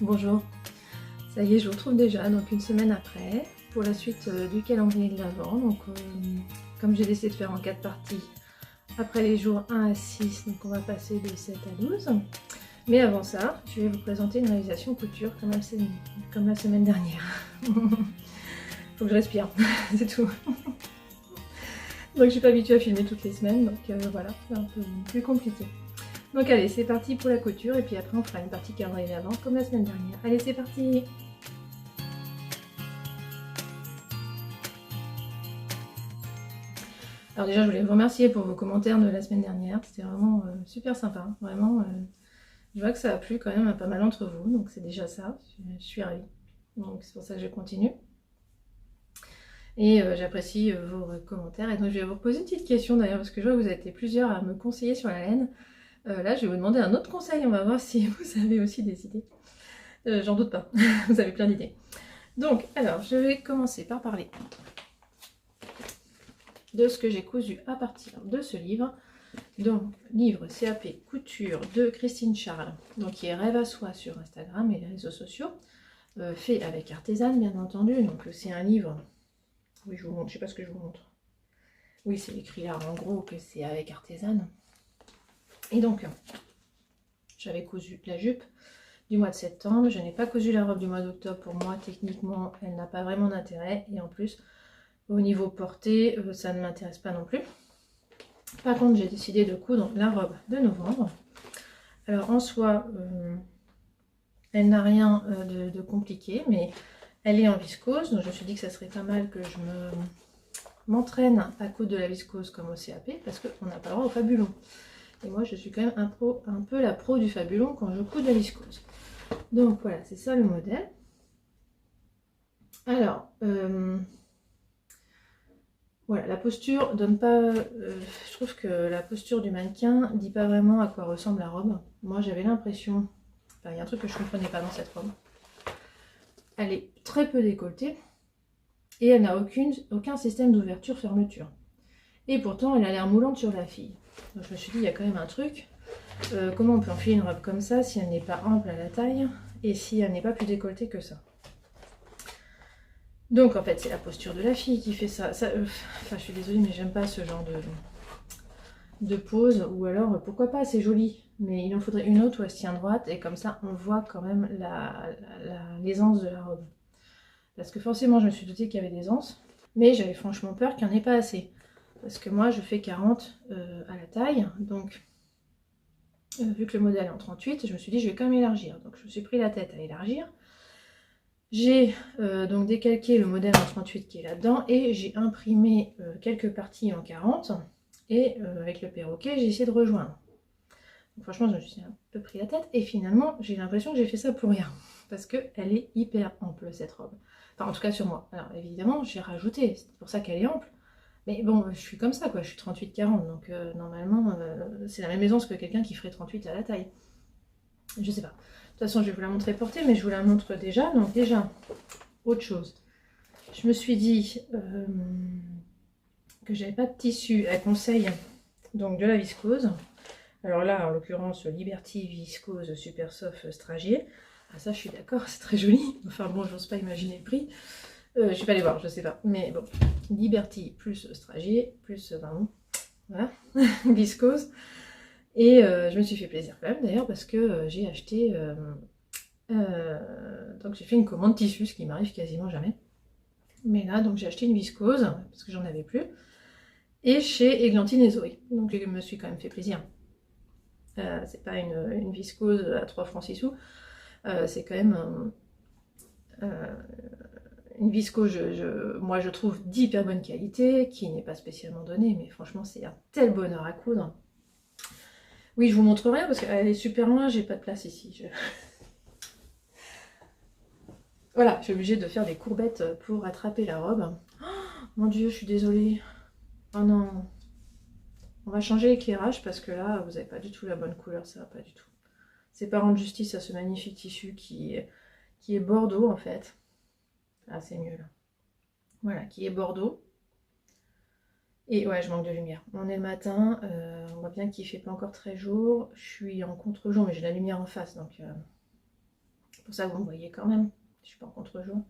Bonjour, ça y est, je vous retrouve déjà, donc une semaine après, pour la suite du calendrier de l'Avent. Donc, comme j'ai décidé de faire en 4 parties, après les jours 1 à 6, donc on va passer de 7 à 12. Mais avant ça, je vais vous présenter une réalisation couture comme la semaine dernière. Faut que je respire, c'est tout. Donc je suis pas habituée à filmer toutes les semaines, donc voilà, c'est un peu plus compliqué. Donc allez, c'est parti pour la couture, et puis après on fera une partie calendrier d'avant comme la semaine dernière. Allez, c'est parti! Alors déjà, je voulais vous remercier pour vos commentaires de la semaine dernière, c'était vraiment super sympa, vraiment. Je vois que ça a plu quand même à pas mal d'entre vous, donc c'est déjà ça, je suis ravie. Donc c'est pour ça que je continue. Et j'apprécie vos commentaires, et donc je vais vous poser une petite question d'ailleurs, parce que je vois que vous avez été plusieurs à me conseiller sur la laine. Là, je vais vous demander un autre conseil, on va voir si vous avez aussi des idées. J'en doute pas, vous avez plein d'idées. Donc, alors, je vais commencer par parler de ce que j'ai cousu à partir de ce livre. Donc, livre CAP couture de Christine Charles, donc qui est Rêve à Soi sur Instagram et les réseaux sociaux, fait avec Artésane bien entendu. Donc c'est un livre, oui je vous montre, je sais pas ce que je vous montre. Oui, c'est écrit là en gros que c'est avec Artésane. Et donc, j'avais cousu la jupe du mois de septembre, je n'ai pas cousu la robe du mois d'octobre. Pour moi, techniquement, elle n'a pas vraiment d'intérêt, et en plus, au niveau portée, ça ne m'intéresse pas non plus. Par contre, j'ai décidé de coudre la robe de novembre. Alors en soi, elle n'a rien de compliqué, mais elle est en viscose, donc je me suis dit que ça serait pas mal que je m'entraîne à coudre de la viscose comme au CAP, parce qu'on n'a pas le droit au fabulon. Et moi, je suis quand même un peu la pro du fabulon quand je couds de la viscose. Donc voilà, c'est ça le modèle. Alors, voilà, la posture donne pas... je trouve que la posture du mannequin dit pas vraiment à quoi ressemble la robe. Moi, j'avais l'impression... Enfin, il y a un truc que je ne comprenais pas dans cette robe. Elle est très peu décolletée et elle n'a aucun système d'ouverture-fermeture. Et pourtant, elle a l'air moulante sur la fille. Donc je me suis dit, il y a quand même un truc. Comment on peut enfiler une robe comme ça si elle n'est pas ample à la taille et si elle n'est pas plus décolletée que ça? Donc en fait, c'est la posture de la fille qui fait ça. Enfin, je suis désolée, mais j'aime pas ce genre de pose. Ou alors, pourquoi pas, c'est joli. Mais il en faudrait une autre où elle se tient droite, et comme ça, on voit quand même l'aisance de la robe. Parce que forcément, je me suis doutée qu'il y avait des anses, mais j'avais franchement peur qu'il n'y en ait pas assez. Parce que moi, je fais 40 à la taille, donc vu que le modèle est en 38, je me suis dit, je vais quand même élargir. Donc je me suis pris la tête à élargir. J'ai donc décalqué le modèle en 38 qui est là-dedans, et j'ai imprimé quelques parties en 40, et avec le perroquet, j'ai essayé de rejoindre. Donc, franchement, je me suis un peu pris la tête, et finalement, j'ai l'impression que j'ai fait ça pour rien, parce qu'elle est hyper ample, cette robe. Enfin, en tout cas sur moi. Alors évidemment, j'ai rajouté, c'est pour ça qu'elle est ample. Mais bon, je suis comme ça, quoi, je suis 38-40, donc normalement, c'est la même aisance que quelqu'un qui ferait 38 à la taille. Je sais pas. De toute façon, je vais vous la montrer portée, mais je vous la montre déjà. Donc déjà, autre chose. Je me suis dit que j'avais pas de tissu. Elle conseille donc de la viscose. Alors là, en l'occurrence, Liberty Viscose Super Soft Stragier. Ah ça, je suis d'accord, c'est très joli. Enfin bon, j'ose pas imaginer le prix. Je vais pas aller voir, je sais pas. Mais bon, Liberty plus Stragier, plus, voilà, viscose. Et je me suis fait plaisir quand même d'ailleurs, parce que j'ai acheté... donc j'ai fait une commande tissu, ce qui m'arrive quasiment jamais. Mais là, donc j'ai acheté une viscose, parce que j'en avais plus. Et chez Églantine et Zoé. Donc je me suis quand même fait plaisir. C'est pas une viscose à 3 francs 6 sous. C'est quand même... une viscose, moi je trouve d'hyper bonne qualité, qui n'est pas spécialement donnée, mais franchement c'est un tel bonheur à coudre. Oui, je vous montre rien parce qu'elle est super loin, j'ai pas de place ici. Voilà, je suis obligée de faire des courbettes pour attraper la robe. Oh, mon dieu, je suis désolée. Oh non. On va changer l'éclairage parce que là, vous n'avez pas du tout la bonne couleur, ça va pas du tout. C'est pas rendre justice à ce magnifique tissu qui est bordeaux en fait. Ah, c'est mieux là. Voilà, qui est bordeaux. Et ouais, je manque de lumière. On est le matin, on voit bien qu'il fait pas encore très jour. Je suis en contre-jour, mais j'ai la lumière en face, donc C'est pour ça que vous me voyez quand même. Je suis pas en contre-jour.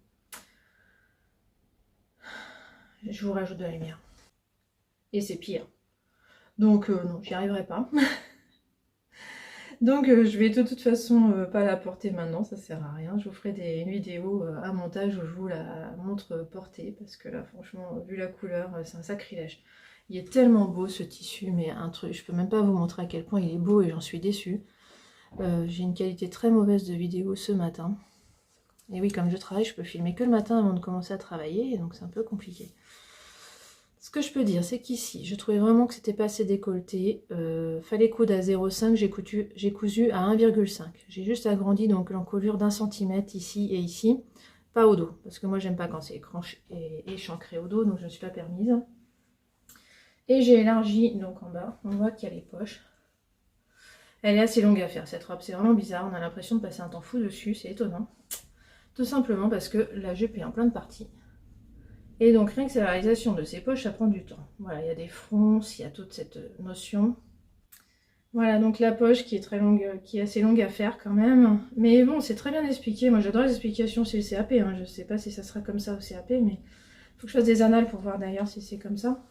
Je vous rajoute de la lumière. Et c'est pire. Donc non, j'y arriverai pas. Donc je vais de toute façon pas la porter maintenant, ça sert à rien. Je vous ferai une vidéo à montage où je vous la montre portée, parce que là franchement, vu la couleur, c'est un sacrilège. Il est tellement beau ce tissu, mais un truc, je peux même pas vous montrer à quel point il est beau et j'en suis déçue. J'ai une qualité très mauvaise de vidéo ce matin. Et oui, comme je travaille, je peux filmer que le matin avant de commencer à travailler, donc c'est un peu compliqué. Ce que je peux dire, c'est qu'ici, je trouvais vraiment que c'était pas assez décolleté. Fallait coudre à 0,5, j'ai cousu à 1,5. J'ai juste agrandi donc l'encolure d'1 centimètre ici et ici, pas au dos, parce que moi j'aime pas quand c'est échancré au dos, donc je ne suis pas permise. Et j'ai élargi donc en bas, on voit qu'il y a les poches. Elle est assez longue à faire cette robe, c'est vraiment bizarre, on a l'impression de passer un temps fou dessus, c'est étonnant. Tout simplement parce que la jupe est en plein de parties. Et donc rien que la réalisation de ces poches, ça prend du temps. Voilà, il y a des fronces, il y a toute cette notion. Voilà, donc la poche qui est très longue, qui est assez longue à faire quand même. Mais bon, c'est très bien expliqué. Moi j'adore les explications sur le CAP. Hein. Je sais pas si ça sera comme ça au CAP, mais il faut que je fasse des annales pour voir d'ailleurs si c'est comme ça.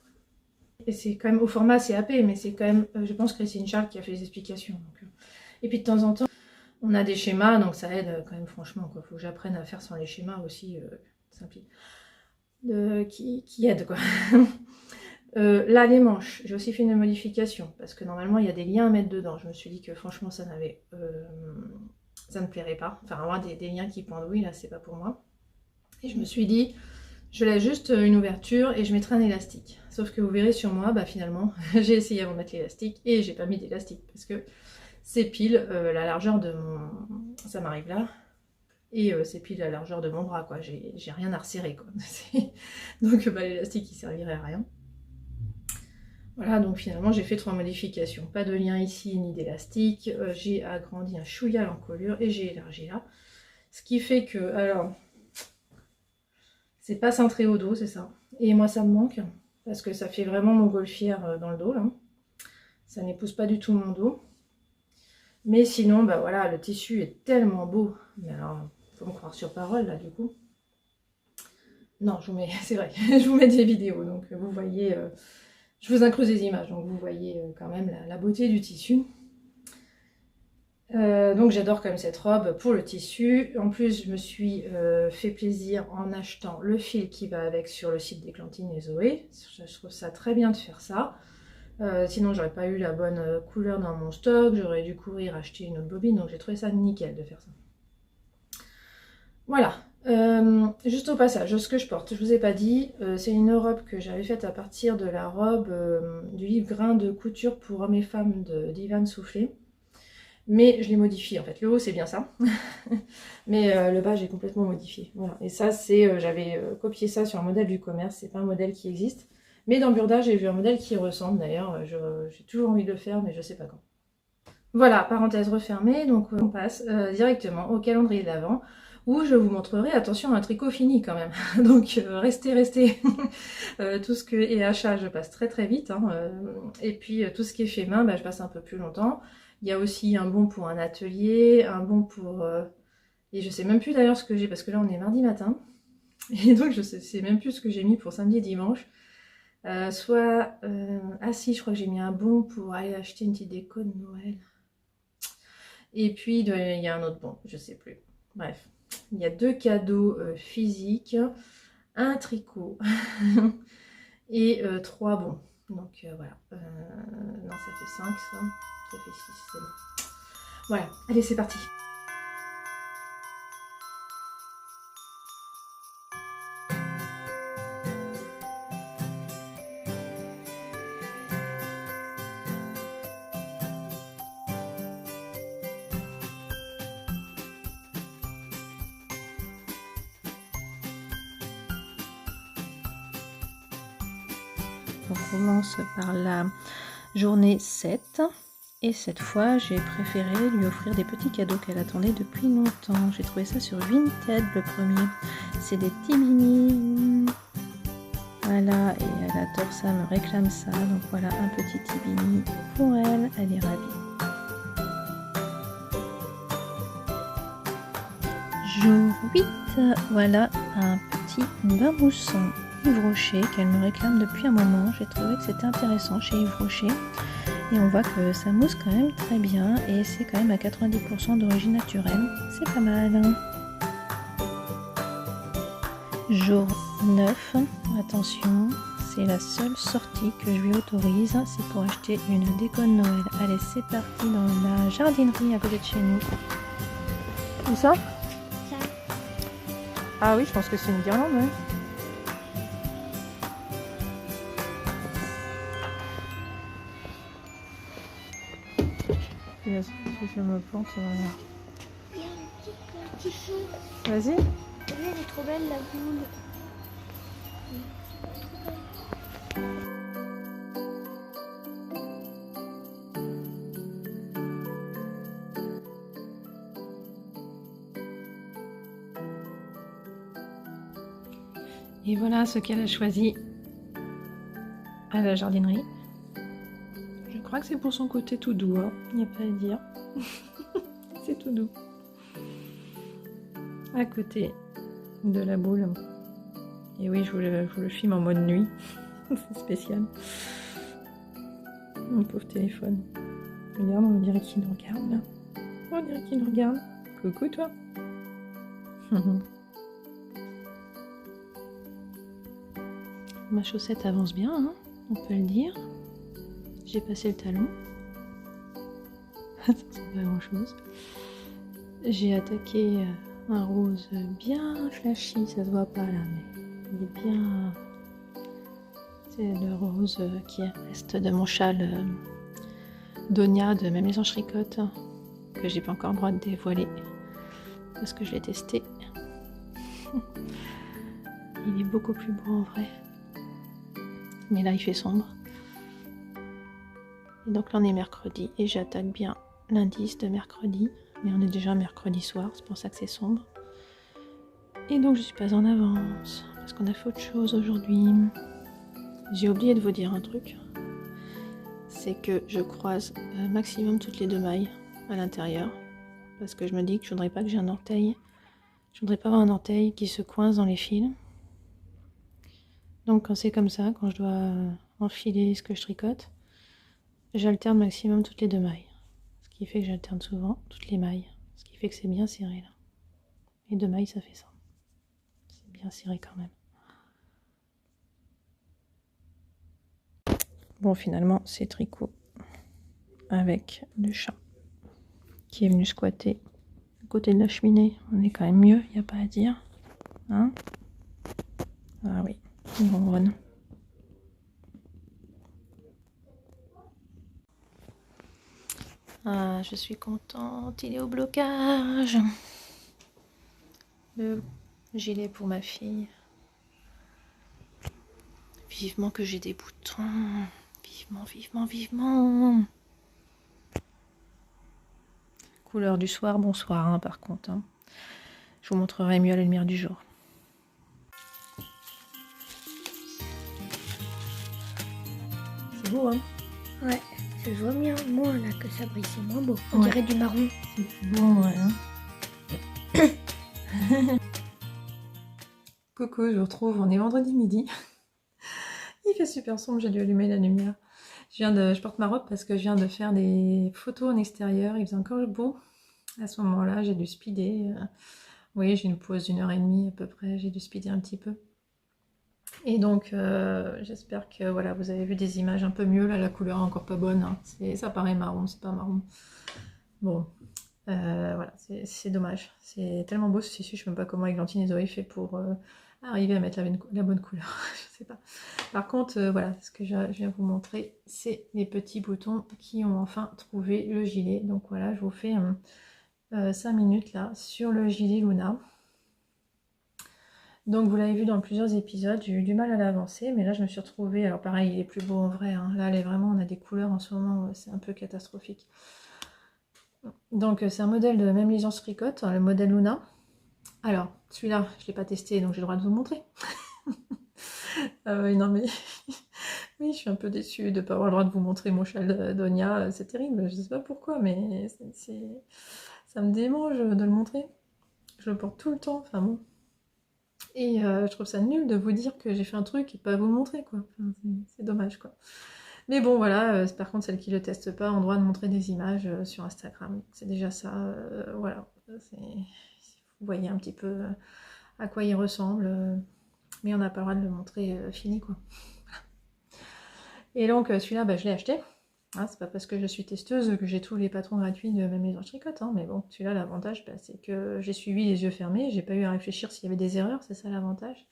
Et c'est quand même au format CAP, mais c'est quand même, je pense que Christine Charles qui a fait les explications. Donc, et puis de temps en temps, on a des schémas, donc ça aide quand même franchement. Il faut que j'apprenne à faire sans les schémas aussi, qui aide quoi. Là les manches, j'ai aussi fait une modification parce que normalement il y a des liens à mettre dedans. Je me suis dit que franchement ça ne plairait pas. Enfin avoir des liens qui pendouillent là c'est pas pour moi. Et je me suis dit je laisse juste une ouverture et je mettrai un élastique. Sauf que vous verrez sur moi, bah finalement j'ai essayé avant de mettre l'élastique et j'ai pas mis d'élastique parce que c'est pile la largeur de mon... Ça m'arrive là. Et c'est pile la largeur de mon bras, quoi. J'ai rien à resserrer, quoi. Donc bah, l'élastique, il servirait à rien. Voilà, donc finalement, j'ai fait 3 modifications. Pas de lien ici, ni d'élastique. J'ai agrandi un chouïa l'encolure et j'ai élargi là. Ce qui fait que, alors, c'est pas cintré au dos, c'est ça. Et moi, ça me manque, parce que ça fait vraiment montgolfière dans le dos, là. Ça n'épouse pas du tout mon dos. Mais sinon, bah voilà, le tissu est tellement beau. Mais alors... faut me croire sur parole là du coup. Non, je vous mets, c'est vrai, je vous mets des vidéos, donc vous voyez, je vous incruse des images, donc vous voyez quand même la beauté du tissu. Donc j'adore quand même cette robe pour le tissu. En plus, je me suis fait plaisir en achetant le fil qui va avec sur le site d'Églantine et Zoé. Je trouve ça très bien de faire ça. Sinon, j'aurais pas eu la bonne couleur dans mon stock, j'aurais dû courir acheter une autre bobine, donc j'ai trouvé ça nickel de faire ça. Voilà, juste au passage, ce que je porte, je vous ai pas dit, c'est une robe que j'avais faite à partir de la robe du livre Grain de couture pour hommes et femmes d'Ivan Soufflé. Mais je l'ai modifié en fait, le haut c'est bien ça, mais le bas j'ai complètement modifié. Voilà. Et ça c'est, j'avais copié ça sur un modèle du commerce, c'est pas un modèle qui existe. Mais dans Burda j'ai vu un modèle qui ressemble d'ailleurs, j'ai toujours envie de le faire mais je sais pas quand. Voilà, parenthèse refermée, donc on passe directement au calendrier de l'Avent, où je vous montrerai, attention, un tricot fini quand même. Donc restez. Tout ce que est achat, je passe très vite. Hein, et puis tout ce qui est fait main, bah, je passe un peu plus longtemps. Il y a aussi un bon pour un atelier, un bon pour... et je sais même plus d'ailleurs ce que j'ai, parce que là on est mardi matin. Et donc je sais même plus ce que j'ai mis pour samedi et dimanche. Ah si, je crois que j'ai mis un bon pour aller acheter une petite déco de Noël. Et puis, il y a un autre bon, je sais plus. Bref, il y a 2 cadeaux physiques, un tricot et 3 bons. Donc voilà. Non, ça fait 5 ça. Ça fait 6, c'est bon. Voilà, allez, c'est parti. On commence par la journée 7 et cette fois j'ai préféré lui offrir des petits cadeaux qu'elle attendait depuis longtemps. J'ai trouvé ça sur Vinted le premier. C'est des Tibini. Voilà, et elle adore ça, me réclame ça. Donc voilà un petit Tibini pour elle, elle est ravie. Jour 8, voilà un petit bain moussant Yves Rocher qu'elle me réclame depuis un moment. J'ai trouvé que c'était intéressant chez Yves Rocher et on voit que ça mousse quand même très bien et c'est quand même à 90% d'origine naturelle, c'est pas mal. Jour 9, attention, c'est la seule sortie que je lui autorise, c'est pour acheter une déco de Noël. Allez, c'est parti dans la jardinerie à côté de chez nous. Où ça? Ah oui, je pense que c'est une guirlande, ouais. Si je me plante, Il y a un petit feu. Vas-y. Elle est trop belle la boule. Et voilà ce qu'elle a choisi à la jardinerie. Je crois que c'est pour son côté tout doux, hein. Il n'y a pas à dire. C'est tout doux. À côté de la boule. Et oui, je vous le filme en mode nuit. C'est spécial. Mon pauvre téléphone. Regarde, on dirait qu'il nous regarde là. On dirait qu'il nous regarde. Coucou toi. Ma chaussette avance bien, hein, on peut le dire. J'ai passé le talon. Ça ressemble pas à grand chose. J'ai attaqué un rose bien flashy, ça se voit pas là, mais il est bien. C'est le rose qui reste de mon châle Donia de Même Maison Chicotte, que j'ai pas encore le droit de dévoiler parce que je l'ai testé. Il est beaucoup plus beau en vrai. Mais là il fait sombre. Et donc là on est mercredi et j'attaque bien l'indice de mercredi. Mais on est déjà mercredi soir, c'est pour ça que c'est sombre. Et donc je suis pas en avance, parce qu'on a fait autre chose aujourd'hui. J'ai oublié de vous dire un truc. C'est que je croise maximum toutes les 2 mailles à l'intérieur. Parce que je me dis que je voudrais pas que j'ai un orteil. Je voudrais pas avoir un orteil qui se coince dans les fils. Donc quand c'est comme ça, quand je dois enfiler ce que je tricote, j'alterne maximum toutes les 2 mailles. Ce qui fait que j'alterne souvent toutes les mailles. Ce qui fait que c'est bien serré là. Et 2 mailles ça fait ça. C'est bien serré quand même. Bon finalement c'est tricot avec le chat qui est venu squatter à côté de la cheminée. On est quand même mieux, il n'y a pas à dire. Hein? Ah oui, il ronronne. Ah, je suis contente, il est au blocage. Le gilet pour ma fille. Vivement que j'ai des boutons. Vivement, vivement, vivement. Couleur du soir, bonsoir hein, par contre. Hein. Je vous montrerai mieux à la lumière du jour. C'est beau hein? Ouais, ça se voit bien moins là que ça brille, c'est moins beau. On dirait du marron. C'est plus beau ouais. Hein. Coucou, je vous retrouve, on est vendredi midi. Il fait super sombre, j'ai dû allumer la lumière. Je porte ma robe parce que je viens de faire des photos en extérieur, il faisait encore beau. À ce moment-là, j'ai dû speeder. Oui, j'ai une pause d'1h30 à peu près, j'ai dû speeder un petit peu. Et donc, j'espère que voilà, vous avez vu des images un peu mieux. Là, la couleur est encore pas bonne. Hein. Ça paraît marron, c'est pas marron. Bon, voilà, c'est dommage. C'est tellement beau ce tissu, je sais même pas comment Églantine et Zoé fait pour arriver à mettre la bonne couleur. Je sais pas. Par contre, voilà, ce que je viens vous montrer, c'est les petits boutons qui ont enfin trouvé le gilet. Donc voilà, je vous fais 5 minutes là sur le gilet Luna. Donc vous l'avez vu dans plusieurs épisodes, j'ai eu du mal à l'avancer, mais là je me suis retrouvée, alors pareil il est plus beau en vrai, hein. Là on a des couleurs en ce moment, c'est un peu catastrophique. Donc c'est un modèle de Même Licence Fricotte, le modèle Luna. Alors celui-là je ne l'ai pas testé donc j'ai le droit de vous le montrer. Non mais oui je suis un peu déçue de ne pas avoir le droit de vous montrer mon châle Donia, c'est terrible, je ne sais pas pourquoi mais ça me démange de le montrer. Je le porte tout le temps, enfin bon. Et je trouve ça nul de vous dire que j'ai fait un truc et pas vous le montrer, quoi. Enfin, c'est dommage, quoi. Mais bon, voilà, par contre, celles qui le testent pas ont droit de montrer des images sur Instagram. C'est déjà ça, voilà. Vous voyez un petit peu à quoi il ressemble, mais on n'a pas le droit de le montrer fini, quoi. Et donc, celui-là, bah, je l'ai acheté. Hein, c'est pas parce que je suis testeuse que j'ai tous les patrons gratuits de ma maison de tricote, hein, mais bon, celui-là, l'avantage, bah, c'est que j'ai suivi les yeux fermés, j'ai pas eu à réfléchir s'il y avait des erreurs, c'est ça l'avantage.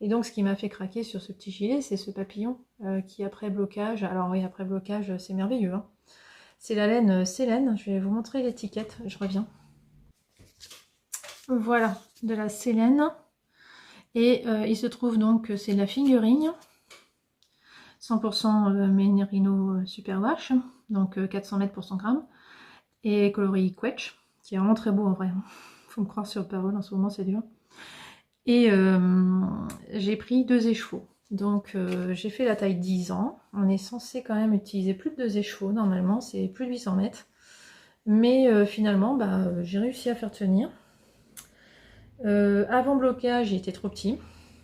Et donc, ce qui m'a fait craquer sur ce petit gilet, c'est ce papillon qui, après blocage, alors oui, après blocage, c'est merveilleux, hein. C'est la laine Célène, je vais vous montrer l'étiquette, je reviens. Voilà, de la Célène. Et il se trouve donc que c'est de la figurine. 100% Merino Superwash, donc 400 mètres pour 100 grammes, et coloris Quetch, qui est vraiment très beau en vrai. Faut me croire sur parole, en ce moment c'est dur. Et j'ai pris 2 écheveaux. Donc j'ai fait la taille 10 ans. On est censé quand même utiliser plus de 2 écheveaux, normalement c'est plus de 800 mètres. Mais finalement, bah, j'ai réussi à faire tenir. Avant blocage, il était trop petit.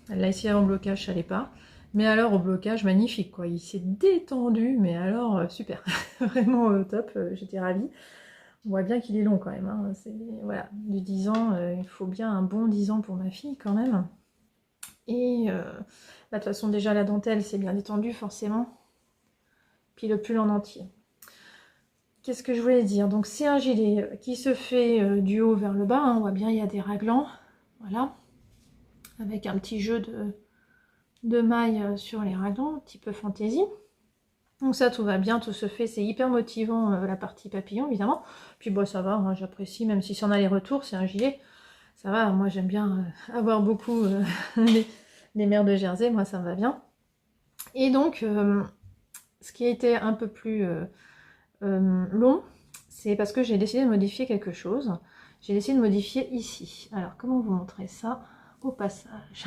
Là ici avant blocage, ça n'allait pas. Mais alors au blocage, magnifique quoi, il s'est détendu, mais alors super, vraiment top, j'étais ravie. On voit bien qu'il est long quand même, hein. Voilà, du 10 ans, il faut bien un bon 10 ans pour ma fille quand même. Et bah, de toute façon déjà la dentelle c'est bien détendu forcément, puis le pull en entier. Qu'est-ce que je voulais dire? Donc c'est un gilet qui se fait du haut vers le bas, hein. On voit bien il y a des raglans, voilà, avec un petit jeu de mailles sur les raglans, un petit peu fantaisie. Donc ça tout va bien, tout se fait, c'est hyper motivant la partie papillon évidemment. Puis bon ça va, hein, j'apprécie, même si c'est en aller-retour, c'est un gilet, ça va, moi j'aime bien avoir beaucoup les mères de Jersey, moi ça me va bien. Et donc ce qui a été un peu plus long, c'est parce que j'ai décidé de modifier quelque chose. J'ai décidé de modifier ici. Alors comment vous montrer ça au passage?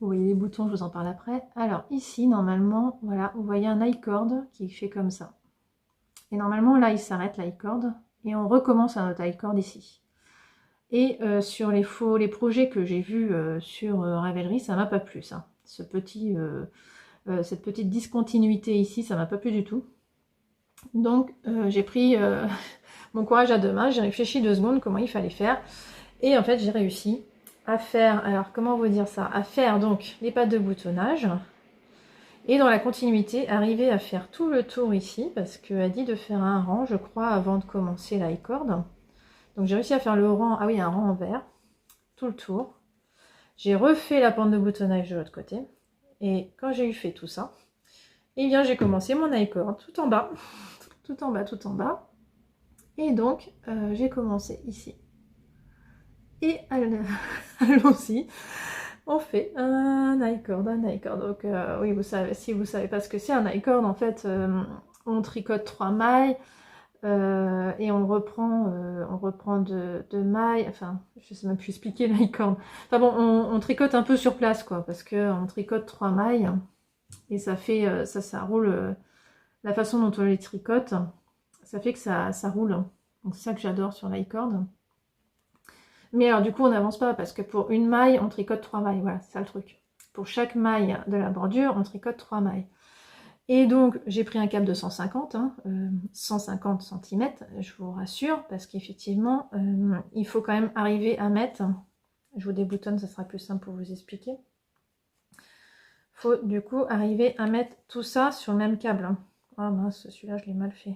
Vous voyez les boutons, je vous en parle après. Alors ici, normalement, voilà, vous voyez un i-cord qui fait comme ça. Et normalement, là, il s'arrête l'i-cord. Et on recommence à notre i-cord ici. Et sur les projets que j'ai vus sur Ravelry, ça m'a pas plu, ça. Cette petite discontinuité ici, ça m'a pas plu du tout. Donc, j'ai pris mon courage à deux mains. J'ai réfléchi 2 secondes comment il fallait faire. Et en fait, j'ai réussi à faire, alors comment vous dire ça, à faire donc les pattes de boutonnage et dans la continuité arriver à faire tout le tour ici parce qu'elle dit de faire un rang je crois avant de commencer la i-cord. Donc j'ai réussi à faire le rang, ah oui un rang en vert, tout le tour. J'ai refait la pente de boutonnage de l'autre côté et quand j'ai eu fait tout ça, et bien j'ai commencé mon i-cord tout en bas, tout en bas, tout en bas et donc j'ai commencé ici. Et allons-y, on fait un i-cord, Donc oui, vous savez, si vous savez pas ce que c'est un i-cord, en fait, on tricote 3 mailles et on reprend de mailles. Enfin, je sais même plus expliquer l'i-cord. Enfin bon, on tricote un peu sur place, quoi, parce que on tricote 3 mailles et ça fait ça roule. La façon dont on les tricote, ça fait que ça roule. Donc c'est ça que j'adore sur l'i-cord. Mais alors du coup on n'avance pas parce que pour une maille on tricote 3 mailles, voilà c'est ça le truc. Pour chaque maille de la bordure on tricote 3 mailles. Et donc j'ai pris un cap de 150, 150 cm, je vous rassure, parce qu'effectivement il faut quand même arriver à mettre, je vous déboutonne, ça sera plus simple pour vous expliquer. Il faut du coup arriver à mettre tout ça sur le même câble. Ah mince, celui-là je l'ai mal fait.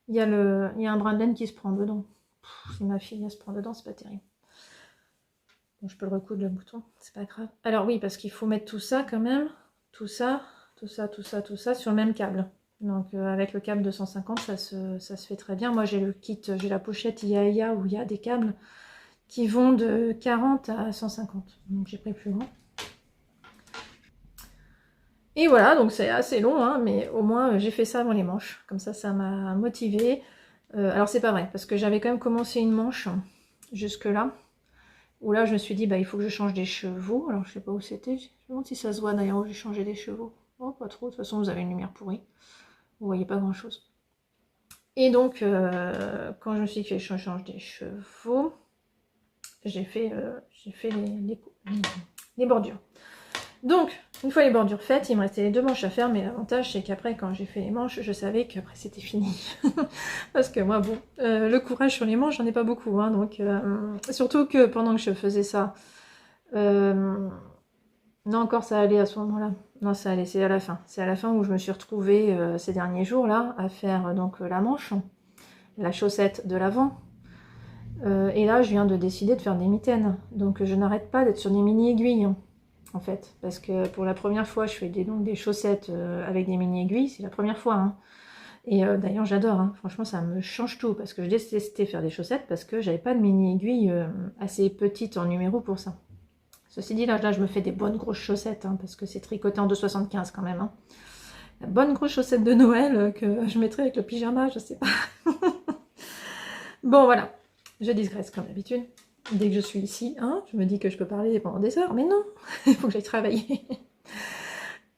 Il y a un brin de laine qui se prend dedans. Si ma fille elle se prend dedans, c'est pas terrible. Bon, je peux le recoudre le bouton, c'est pas grave. Alors oui, parce qu'il faut mettre tout ça quand même, tout ça sur le même câble. Donc avec le câble 250, ça se fait très bien. Moi j'ai le kit, j'ai la pochette IAIA où il y a des câbles qui vont de 40 à 150. Donc j'ai pris plus grand. Et voilà, donc c'est assez long, hein, mais au moins j'ai fait ça avant les manches. Comme ça m'a motivée. Alors c'est pas vrai, parce que j'avais quand même commencé une manche jusque là, où là je me suis dit bah il faut que je change des chevaux. Alors je sais pas où c'était, je me demande si ça se voit d'ailleurs où j'ai changé des chevaux. Oh pas trop, de toute façon vous avez une lumière pourrie, vous voyez pas grand chose. Et donc quand je me suis dit que je change des chevaux, j'ai fait les bordures. Donc, une fois les bordures faites, il me restait les 2 manches à faire, mais l'avantage c'est qu'après, quand j'ai fait les manches, je savais qu'après c'était fini. Parce que moi, bon, le courage sur les manches, j'en ai pas beaucoup, hein, donc surtout que pendant que je faisais ça, non, encore ça allait à ce moment-là. Non, ça allait, c'est à la fin. C'est à la fin où je me suis retrouvée ces derniers jours-là à faire donc la manche, la chaussette de l'avant. Et là, je viens de décider de faire des mitaines. Donc je n'arrête pas d'être sur des mini-aiguilles. Hein. En fait, parce que pour la première fois, je fais donc des chaussettes avec des mini-aiguilles, c'est la première fois. Hein. Et d'ailleurs, j'adore, hein. Franchement, ça me change tout, parce que je détestais faire des chaussettes, parce que j'avais pas de mini-aiguilles assez petites en numéro pour ça. Ceci dit, là, je me fais des bonnes grosses chaussettes, hein, parce que c'est tricoté en 2,75 quand même. Hein. La bonne grosse chaussette de Noël que je mettrai avec le pyjama, je sais pas. Bon, voilà, je digresse comme d'habitude. Dès que je suis ici, hein, je me dis que je peux parler pendant des heures, mais non, il faut que j'aille travailler.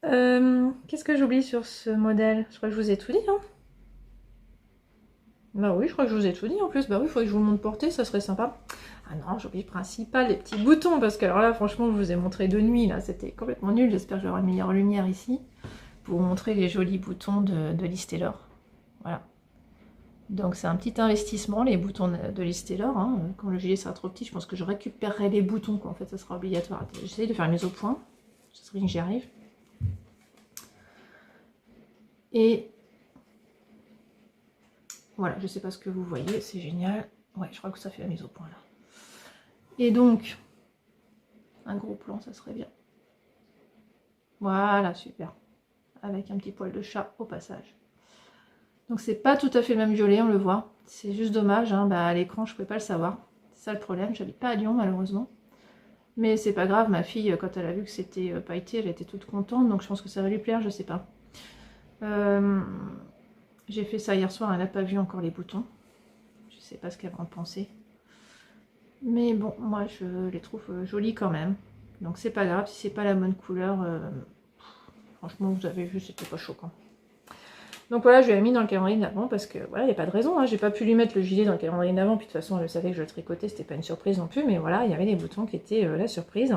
Qu'est-ce que j'oublie sur ce modèle? Je crois que je vous ai tout dit. Hein. Bah oui, je crois que je vous ai tout dit en plus. Bah oui, il faudrait que je vous le montre porter, ça serait sympa. Ah non, j'oublie le principal, les petits boutons, parce que alors là, franchement, je vous ai montré de nuit, là, c'était complètement nul. J'espère que j'aurai une meilleure lumière ici pour vous montrer les jolis boutons de Liz Taylor. Voilà. Donc c'est un petit investissement, les boutons de Liz Taylor. Hein. Quand le gilet sera trop petit, je pense que je récupérerai les boutons, quoi. En fait, ça sera obligatoire. J'essaye de faire une mise au point. Ce serait que j'y arrive. Et voilà, je sais pas ce que vous voyez, c'est génial. Ouais, je crois que ça fait la mise au point là. Et donc, un gros plan, ça serait bien. Voilà, super. Avec un petit poil de chat au passage. Donc c'est pas tout à fait le même violet, on le voit. C'est juste dommage, hein, bah, à l'écran je pouvais pas le savoir. C'est ça le problème, j'habite pas à Lyon malheureusement. Mais c'est pas grave, ma fille, quand elle a vu que c'était pailleté, elle était toute contente, donc je pense que ça va lui plaire, je sais pas. J'ai fait ça hier soir, elle n'a pas vu encore les boutons. Je sais pas ce qu'elle va en penser. Mais bon, moi je les trouve jolis quand même. Donc c'est pas grave, si c'est pas la bonne couleur, franchement vous avez vu, c'était pas choquant. Donc voilà, je l'ai mis dans le calendrier d'avant parce que voilà, il n'y a pas de raison, hein. J'ai pas pu lui mettre le gilet dans le calendrier d'avant, puis de toute façon je savais que je le tricotais, c'était pas une surprise non plus, mais voilà, il y avait les boutons qui étaient la surprise.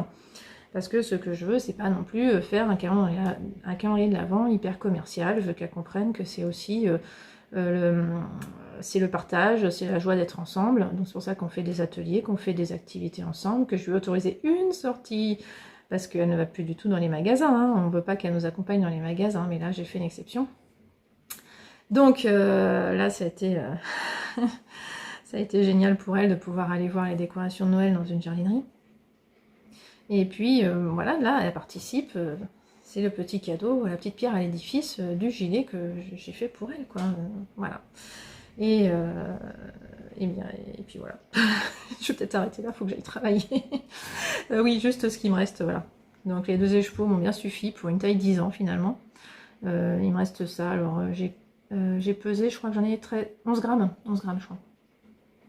Parce que ce que je veux, c'est pas non plus faire un calendrier de l'avant hyper commercial, je veux qu'elle comprenne que c'est aussi c'est le partage, c'est la joie d'être ensemble, donc c'est pour ça qu'on fait des ateliers, qu'on fait des activités ensemble, que je lui ai autorisé une sortie, parce qu'elle ne va plus du tout dans les magasins, hein. On ne veut pas qu'elle nous accompagne dans les magasins, mais là j'ai fait une exception. Donc là ça a été, ça a été génial pour elle de pouvoir aller voir les décorations de Noël dans une jardinerie. Et puis voilà, là elle participe, c'est le petit cadeau, la petite pierre à l'édifice du gilet que j'ai fait pour elle, quoi. Voilà. Et puis voilà. Je vais peut-être arrêter là, il faut que j'aille travailler. Oui, juste ce qui me reste, voilà. Donc les 2 écheveaux m'ont bien suffi pour une taille 10 ans finalement. Il me reste ça, alors j'ai pesé, je crois que j'en ai 11 grammes je crois.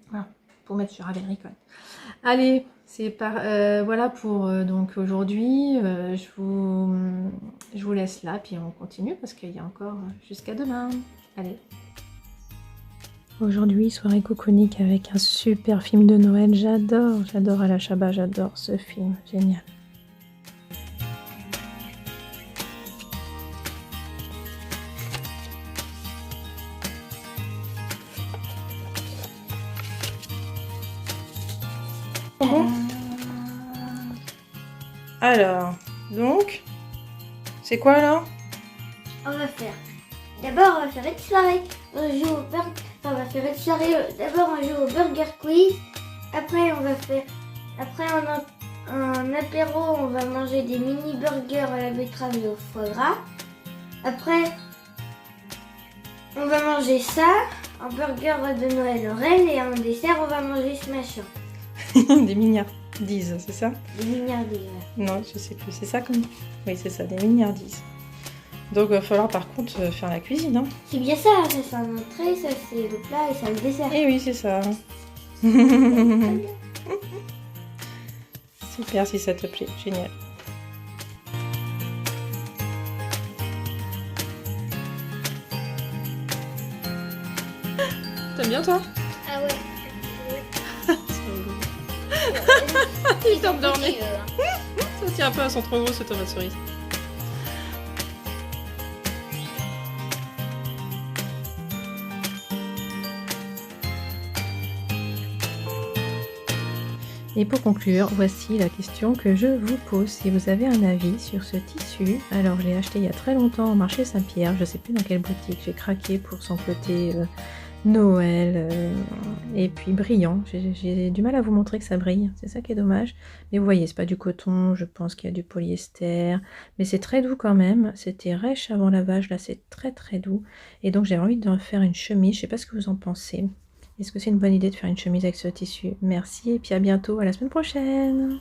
Voilà, pour mettre sur Ravelry quand même. Allez, c'est voilà pour donc aujourd'hui. Je vous laisse là, puis on continue parce qu'il y a encore jusqu'à demain. Allez. Aujourd'hui, soirée coconique avec un super film de Noël. J'adore Ala Chabat, j'adore ce film, génial. Alors, donc, c'est quoi là? On va faire. D'abord, on va faire une soirée. On joue au burger. On va faire une soirée. D'abord, on joue au burger quiz. Après, on va faire. Après, en apéro, on va manger des mini burgers à la betterave et au foie gras. Après, on va manger ça. Un burger de Noël au Rennes. Et en dessert, on va manger ce machin. Des mignardises, c'est ça? Des mignardises. Non, je sais plus, c'est ça comme... Oui, c'est ça, des mignardises. Donc il va falloir par contre faire la cuisine, hein. C'est bien ça, ça c'est un entrée, ça c'est le plat et ça le dessert. Eh oui, c'est ça. Super si ça te plaît, génial. T'aimes bien toi? Ah ouais. Il s'endormait. Ça tient pas, elles sont trop grosses, ces tomates cerises. Et pour conclure, voici la question que je vous pose. Si vous avez un avis sur ce tissu, alors je l'ai acheté il y a très longtemps au marché Saint-Pierre, je ne sais plus dans quelle boutique, j'ai craqué pour son côté Noël et puis brillant. J'ai du mal à vous montrer que ça brille, c'est ça qui est dommage. Mais vous voyez, c'est pas du coton, je pense qu'il y a du polyester, mais c'est très doux quand même. C'était rêche avant lavage, là c'est très très doux. Et donc j'ai envie d'en faire une chemise, je sais pas ce que vous en pensez. Est-ce que c'est une bonne idée de faire une chemise avec ce tissu? Merci et puis à bientôt, à la semaine prochaine.